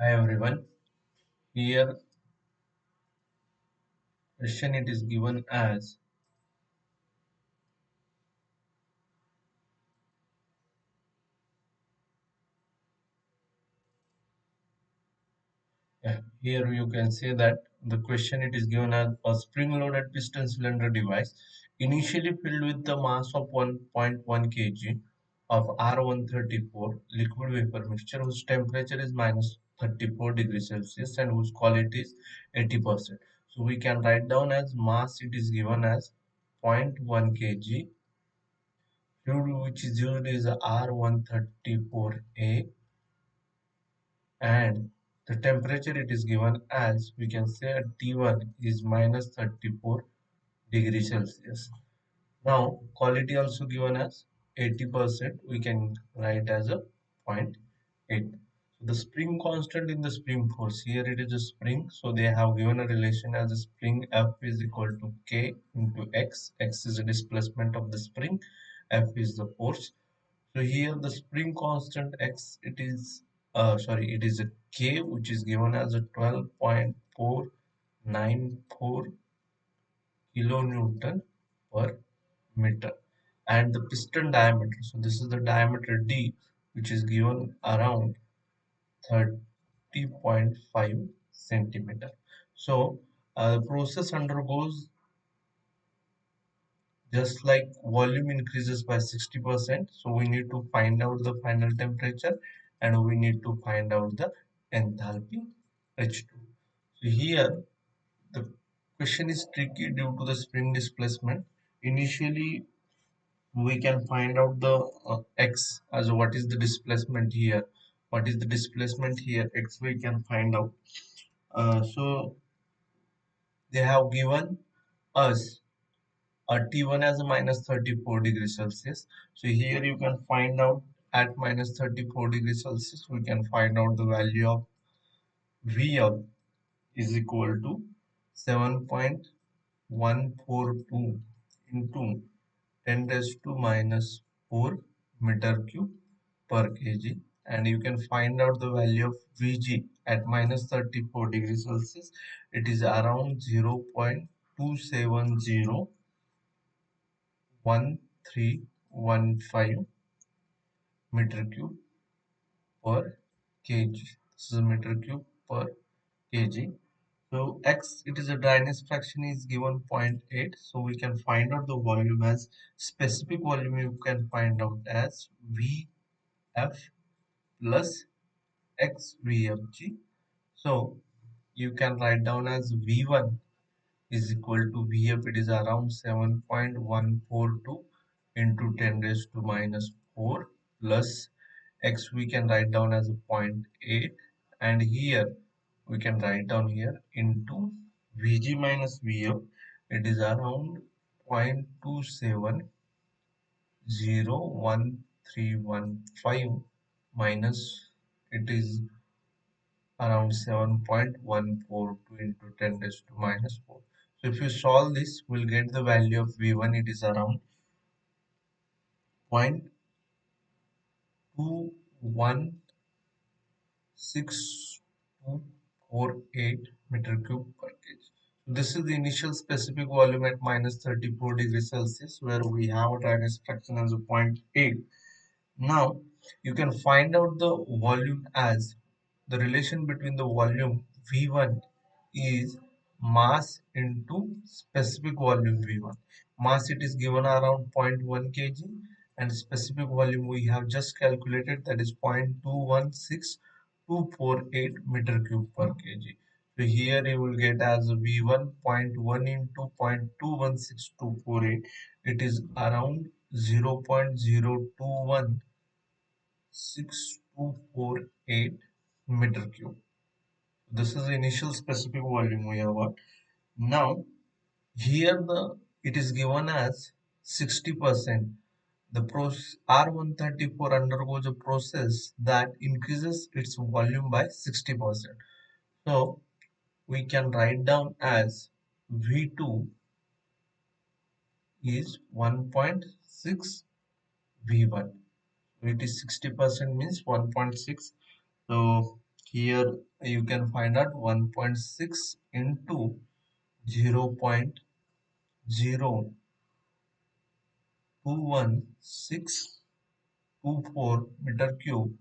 Hi everyone. Here question it is given as here you can say that the question it is given as a spring loaded piston cylinder device initially filled with the mass of 1.1 kg of R134 liquid vapor mixture whose temperature is minus 34 degrees Celsius and whose quality is 80%. So we can write down as mass it is given as 0.1 kg. Fluid which is used is R134A and the temperature it is given as we can say at T1 is minus 34 degrees Celsius. Now quality also given as 80%, we can write as a 0.8. So the spring constant in the spring force, here it is a spring, so they have given a relation as a spring F is equal to K into X. X is the displacement of the spring, F is the force. So here the spring constant X it is it is a K which is given as a 12.494 kilonewton per meter, and the piston diameter, so this is the diameter D which is given around 30.5 centimeter. So the process undergoes just like volume increases by 60%, so we need to find out the final temperature and we need to find out the enthalpy H2. So here the question is tricky due to the spring displacement. Initially we can find out the x as what is the displacement here. What is the displacement here? X we can find out. So they have given us T1 as a minus 34 degrees Celsius. So here you can find out at minus 34 degrees Celsius, we can find out the value of V of is equal to 7.142 into 10 raised to minus 4 meter cube per kg. And you can find out the value of Vg at minus 34 degrees Celsius. It is around 0.2701 1315 meter cube per kg. This is meter cube per kg. So x it is a dryness fraction is given zero point 0.8. So we can find out the volume as specific volume you can find out as Vf plus x Vfg. So you can write down as V1 is equal to Vf, it is around 7.142 into 10 raised to minus 4 plus x we can write down as a zero point 0.8, and here we can write down here into Vg minus Vf, it is around 0.27011315 minus it is around 7.142 into 10 raised to minus 4. So if you solve this, we'll get the value of V1. It is around 0.21648 meter cube per kg. So this is the initial specific volume at minus 34 degrees Celsius, where we have a dryness fraction as a zero point 0.8. Now you can find out the volume as the relation between the volume V1 is mass into specific volume V1. Mass it is given around zero point 0.1 kg and specific volume we have just calculated, that is 0.216248 meter cube per kg. So here you will get as V1 0.1 into 0.216248. It is around 0.0216248 meter cube. This is the initial specific volume we have got. Now here the it is given as 60%. The process R134 undergoes a process that increases its volume by 60%. So we can write down as V2 is 1.6 V1. It is 60% means 1.6. So here you can find out 1.6 into 0.02164 meter cube.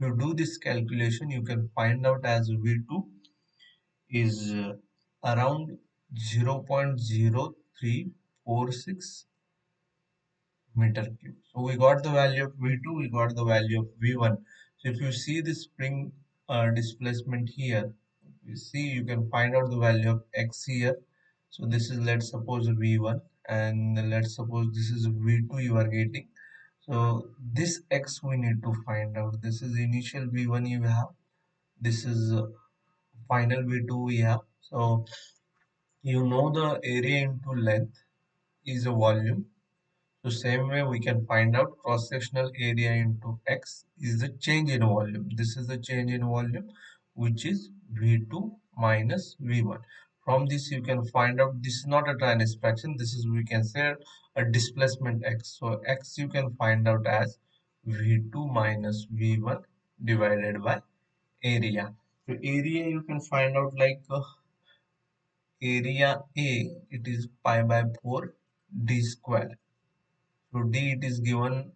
If you do this calculation, you can find out as V2 is around 0.0346 meter cube. So we got the value of V2, we got the value of V1. So if you see the spring displacement here, you see you can find out the value of X here. So this is, let's suppose, V1, and let's suppose this is V2 you are getting. So this X we need to find out. This is initial V1 you have. This is final V2 we have. So you know the area into length is a volume. So same way we can find out cross-sectional area into X is the change in volume. This is the change in volume, which is V2 minus V1. From this you can find out, this is not a dryness fraction, this is, we can say, a displacement X. So X you can find out as V2 minus V1 divided by area. So area you can find out like area A, it is pi by 4 d square. So d, it is given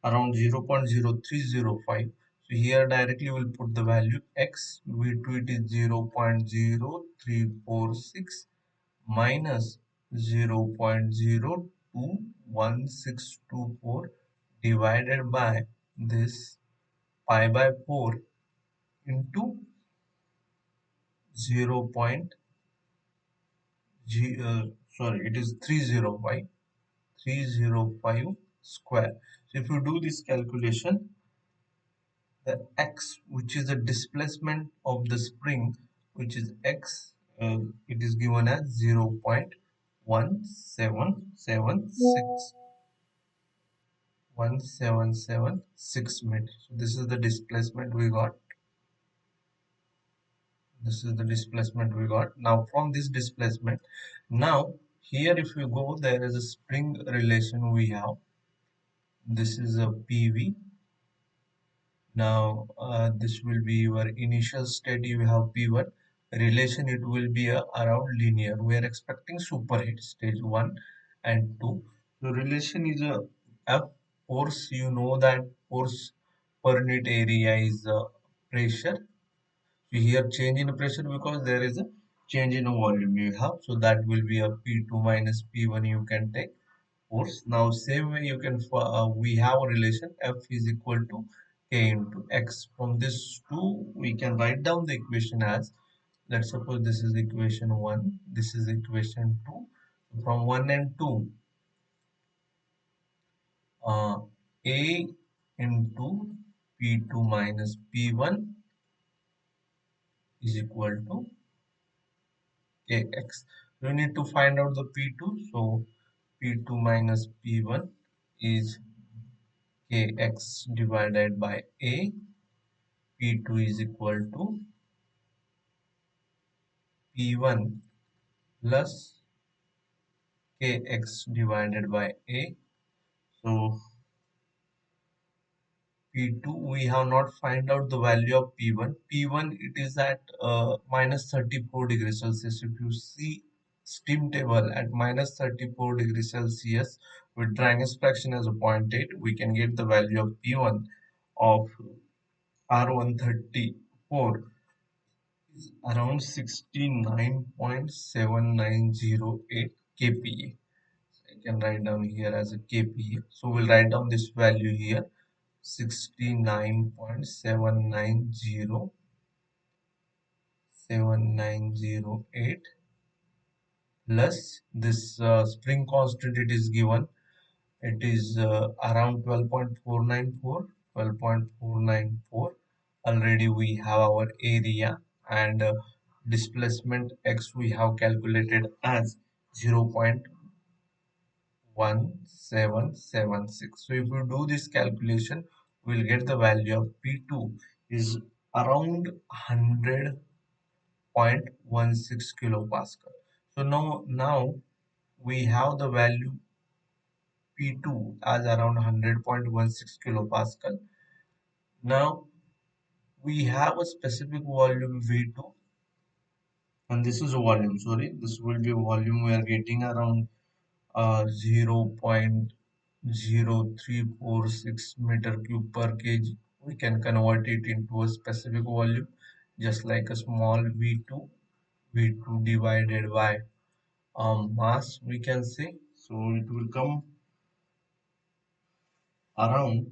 around 0.0305. So here directly we'll put the value X. V2 it is 0.0346 minus 0.021624 divided by this pi by 4 into 0. Sorry, it is 305 square. So if you do this calculation, the x, which is the displacement of the spring, which is x, it is given as 0.1776 meters. So this is the displacement we got. This is the displacement we got. Now from this displacement, now here if you go, there is a spring relation we have. This is a PV. Now this will be your initial state, you have P1 relation, it will be around linear. We are expecting superheat stage 1 and 2. So relation is a F force, you know that force per unit area is pressure. So here change in pressure because there is a change in volume you have. So that will be a P2 minus P1 you can take force. Now same way you can, we have a relation F is equal to K into X. From this two we can write down the equation as, let's suppose this is equation 1, this is equation 2. From 1 and 2, A into P2 minus P1 is equal to Kx. We need to find out the P2. So P2 minus P1 is Kx divided by A. P2 is equal to P1 plus Kx divided by A. So P2 we have not find out the value of P1. P1 it is at minus 34 degrees Celsius. If you see steam table at minus 34 degrees Celsius with dryness fraction as a 0.8, we can get the value of P1 of R134 is around 69.7908 kPa. I can write down here as a kPa. So we'll write down this value here, 69.7908 plus this spring constant it is given, it is around 12.494. Already we have our area, and displacement X we have calculated as 0.1776. So if you do this calculation, we'll get the value of P2 is around 100.16 kilopascal. So now we have the value P2 as around 100.16 kilopascal. Now we have a specific volume V2, and this is a volume, sorry, this will be a volume we are getting around 0.0346 meter cube per kg. We can convert it into a specific volume, just like a small V2, V2 divided by mass, we can say. So it will come around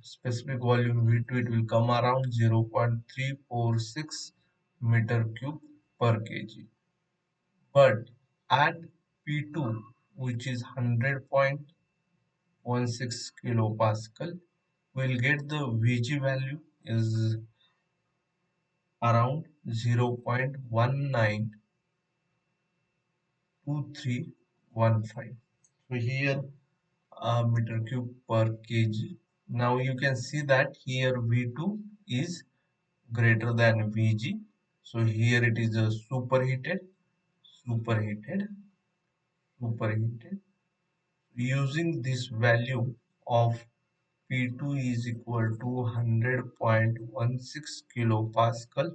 specific volume V2, it will come around 0.346 meter cube per kg. But at P2, which is 100.16 kilopascal, we'll get the Vg value is around 0.192315. So here meter cube per kg. Now you can see that here V2 is greater than Vg. So here it is a superheated, superheated. Using this value of P2 is equal to 100.16 kilopascal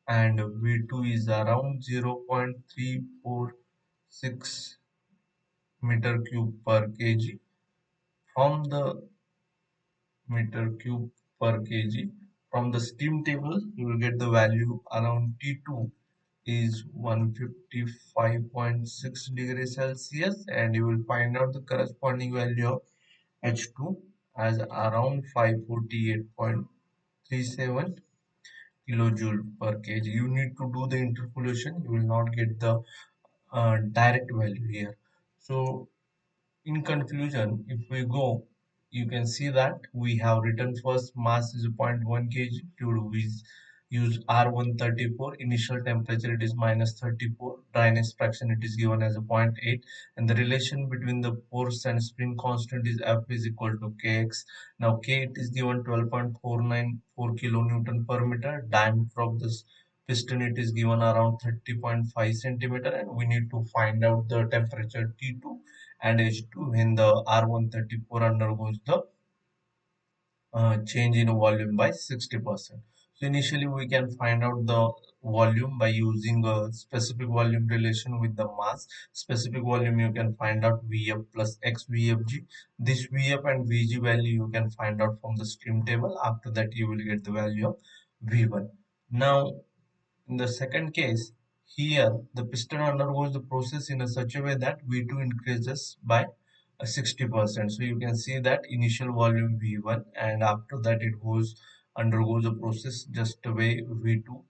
and V2 is around 0.346 meter cube per kg. From the meter cube per kg, from the steam table, you will get the value around T2 is 155.6 degrees Celsius, and you will find out the corresponding value of H2 as around 548.37 kilojoule per kg. You need to do the interpolation. You will not get the direct value here. So in conclusion, if we go, you can see that we have written first mass is 0.1 kg, fluid we use R134, initial temperature it is -34, dryness fraction it is given as a zero point 0.8, and the relation between the force and spring constant is F is equal to Kx. Now K it is given 12.494 kilonewton per meter, diameter of this piston it is given around 30.5 centimeter, and we need to find out the temperature T2 and H2 when the R134 undergoes the change in volume by 60%. So initially we can find out the volume by using a specific volume relation with the mass. Specific volume you can find out Vf plus X Vfg. This Vf and Vg value you can find out from the stream table. After that you will get the value of V1. Now in the second case, here the piston undergoes the process in a such a way that V2 increases by 60%. So you can see that initial volume V1, and after that it undergoes a process just the way V2.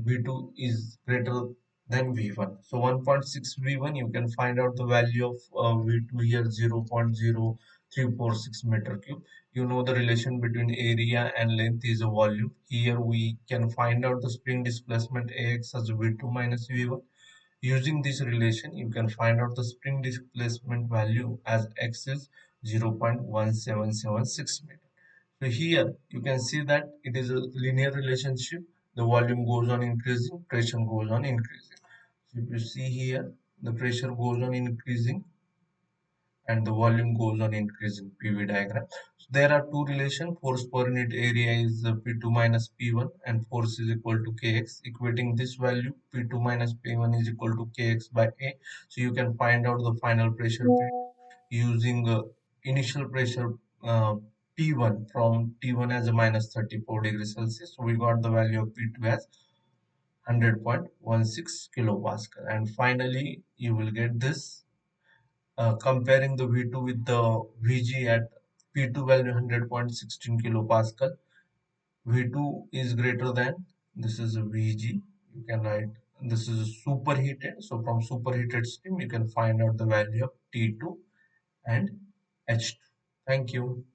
V2 is greater than V1. So 1.6 V1, you can find out the value of V2 here 0.0346 meter cube. You know the relation between area and length is a volume. Here we can find out the spring displacement Ax as V2 minus V1. Using this relation, you can find out the spring displacement value as x is 0.1776 meter. So here you can see that it is a linear relationship. The volume goes on increasing, pressure goes on increasing. So if you see here, the pressure goes on increasing and the volume goes on increasing PV diagram. So there are two relations. Force per unit area is P2 minus P1 and force is equal to Kx. Equating this value, P2 minus P1 is equal to Kx by A. So you can find out the final pressure using initial pressure P1 from T1 as a -34 degrees Celsius. So we got the value of P2 as 100.16 kilopascal. And finally, you will get this comparing the V2 with the Vg at P2 value 100.16 kilopascal. V2 is greater than, this is a Vg. You can write this is superheated. So from superheated steam, you can find out the value of T2 and H2. Thank you.